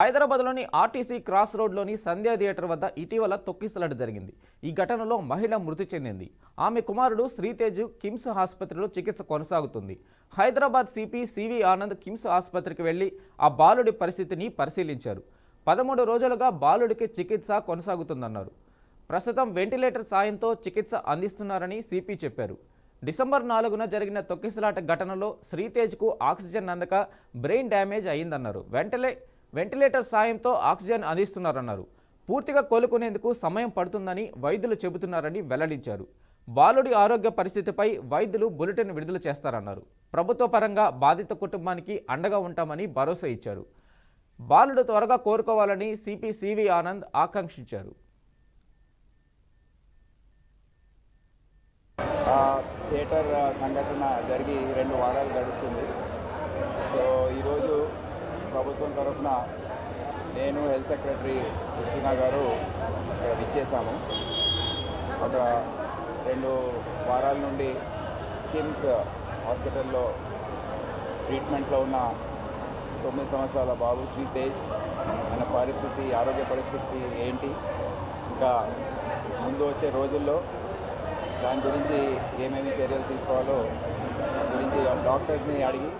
హైదరాబాద్లోని RTC cross రోడ్లోని సంధ్యా theatre వద్ద ఇటీవల తొక్కిసలాట జరిగింది. ఈ ఘటనలో మహిళ మృతి చెందింది. ఆమె కుమారుడు శ్రీతేజ్ కిమ్స్ ఆసుపత్రిలో చికిత్స కొనసాగుతుంది. హైదరాబాద్ సిపి సివి ఆనంద్ కిమ్స్ ఆసుపత్రికి వెళ్లి ఆ బాలుడి పరిస్థితిని పరిశీలించారు. 13 రోజులుగా బాలుడికి చికిత్స కొనసాగుతుందన్నారు. ప్రస్తుతం వెంటిలేటర్ సాయంతో చికిత్స అందిస్తున్నారని సిపి చెప్పారు. డిసెంబర్ 4న జరిగిన తొక్కిసలాట ఘటనలో శ్రీతేజ్కు ఆక్సిజన్ అందక బ్రెయిన్ డ్యామేజ్ అయిందన్నారు. వెంటిలేటర్ సాయంతో ఆక్సిజన్ అందిస్తున్నారన్నారు. పూర్తిగా కోలుకునేందుకు సమయం పడుతుందని వైద్యులు చెబుతున్నారని వెల్లడించారు. బాలుడి ఆరోగ్య పరిస్థితిపై వైద్యులు బులెటిన్ విడుదల చేస్తారన్నారు. ప్రభుత్వ పరంగా బాధిత కుటుంబానికి అండగా ఉంటామని భరోసా ఇచ్చారు. బాలుడు త్వరగా కోలుకోవాలని సిపి సివి ఆనంద్ ఆకాంక్షించారు. థియేటర్ సంఘటన జరిగి 2 వారాలు గడుస్తుంది. సో ఈరోజు ప్రభుత్వం తరఫున నేను హెల్త్ సెక్రటరీ కృష్ణ గారు ఇచ్చేసాము. ఒక 2 వారాల నుండి కిమ్స్ హాస్పిటల్లో ట్రీట్మెంట్లో ఉన్న 9 సంవత్సరాల బాబు శ్రీతేజ్ ఆయన ఆరోగ్య పరిస్థితి ఏంటి, ఇంకా ముందు వచ్చే రోజుల్లో దాని గురించి ఏమేమి చర్యలు తీసుకోవాలో గురించి డాక్టర్స్ని అడిగి